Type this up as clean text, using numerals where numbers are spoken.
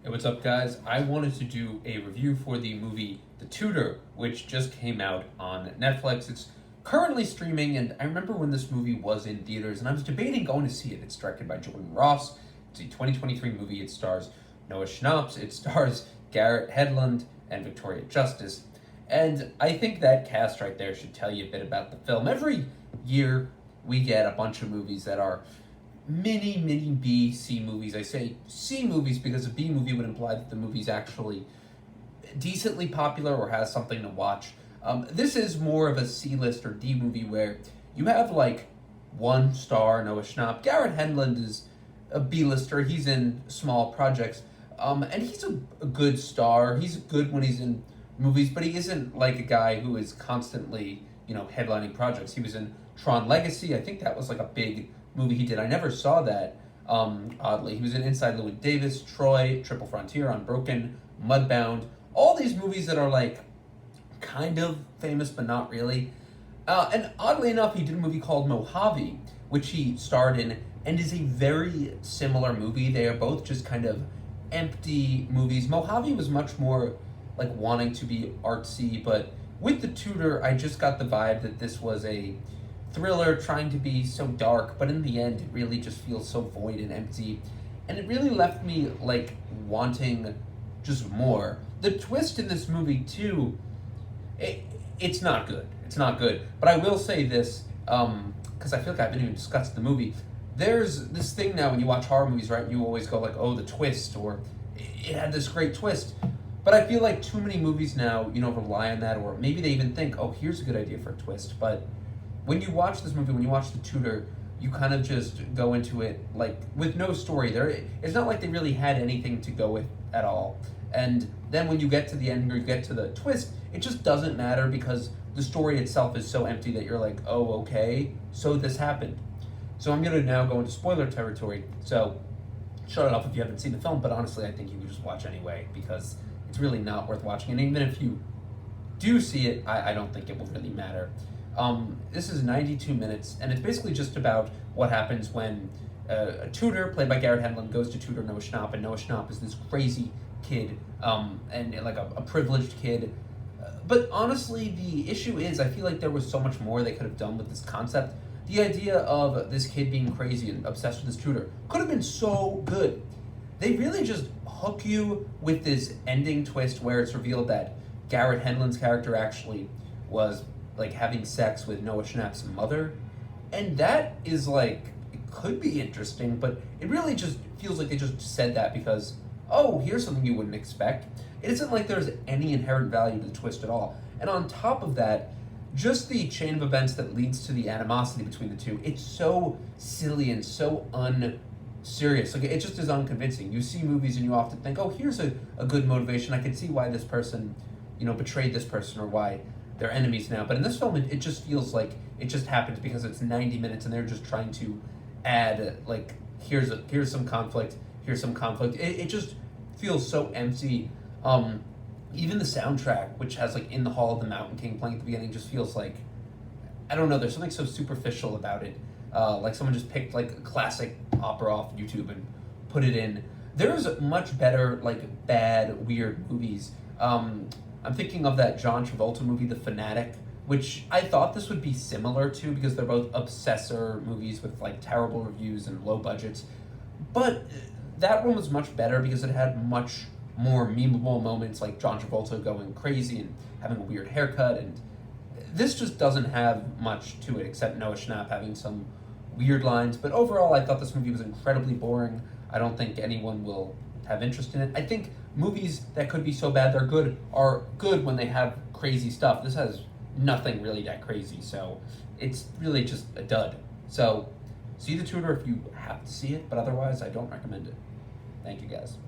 Hey, what's up, guys? I wanted to do a review for the movie The Tutor, which just came out on Netflix. It's currently streaming, and I remember when this movie was in theaters, and I was debating going to see it. It's directed by Jordan Ross. It's a 2023 movie. It stars Noah Schnapp. It stars Garrett Hedlund and Victoria Justice. And I think that cast right there should tell you a bit about the film. Every year, we get a bunch of movies that are mini B, C movies. I say C movies because a B movie would imply that the movie's actually decently popular or has something to watch. This is more of a C list or D movie where you have like one star, Noah Schnapp. Garrett Hedlund is a B-lister. He's in small projects. And he's a good star. He's good when he's in movies, but he isn't like a guy who is constantly, headlining projects. He was in Tron Legacy. I think that was like a big movie he did. I never saw that, oddly. He was in Inside Llewyn Davis, Troy, Triple Frontier, Unbroken, Mudbound. All these movies that are like kind of famous, but not really. And oddly enough, he did a movie called Mojave, which he starred in, and is a very similar movie. They are both just kind of empty movies. Mojave was much more like wanting to be artsy, but with The Tutor, I just got the vibe that this was a thriller trying to be so dark, but in the end, it really just feels so void and empty. And it really left me like wanting just more. The twist in this movie, too, it's not good. It's not good. But I will say this, because I feel like I haven't even discussed the movie. There's this thing now when you watch horror movies, right? You always go like, oh, the twist, or it had this great twist. But I feel like too many movies now, rely on that, or maybe they even think, oh, here's a good idea for a twist. But when you watch this movie, when you watch The Tutor, you kind of just go into it like with no story. It's not like they really had anything to go with at all. And then when you get to the end or you get to the twist, it just doesn't matter because the story itself is so empty that you're like, oh, okay, so this happened. So I'm going to now go into spoiler territory. So shut it off if you haven't seen the film, but honestly, I think you can just watch anyway because it's really not worth watching. And even if you do see it, I don't think it will really matter. This is 92 minutes, and it's basically just about what happens when a tutor, played by Garrett Hedlund, goes to tutor Noah Schnapp, and Noah Schnapp is this crazy kid, and like a privileged kid. But honestly, the issue is, I feel like there was so much more they could have done with this concept. The idea of this kid being crazy and obsessed with his tutor could have been so good. They really just hook you with this ending twist where it's revealed that Garrett Hedlund's character actually was like having sex with Noah Schnapp's mother. And that is like, it could be interesting, but it really just feels like they just said that because, oh, here's something you wouldn't expect. It isn't like there's any inherent value to the twist at all. And on top of that, just the chain of events that leads to the animosity between the two, it's so silly and so unserious. Like, it just is unconvincing. You see movies and you often think, oh, here's a good motivation. I can see why this person, betrayed this person or why they're enemies now. But in this film, it just feels like it just happens because it's 90 minutes and they're just trying to add, like, here's some conflict, here's some conflict. It just feels so empty. Even the soundtrack, which has like In the Hall of the Mountain King playing at the beginning, just feels like, I don't know, there's something so superficial about it. Like someone just picked like a classic opera off YouTube and put it in. There's much better, like, bad, weird movies. I'm thinking of that John Travolta movie, The Fanatic, which I thought this would be similar to because they're both obsessor movies with like terrible reviews and low budgets. But that one was much better because it had much more memeable moments like John Travolta going crazy and having a weird haircut. And this just doesn't have much to it except Noah Schnapp having some weird lines. But overall, I thought this movie was incredibly boring. I don't think anyone will have interest in it. I think movies that could be so bad they're good are good when they have crazy stuff. This has nothing really that crazy, so it's really just a dud. So see The Tutor if you have to see it, but otherwise I don't recommend it. Thank you, guys.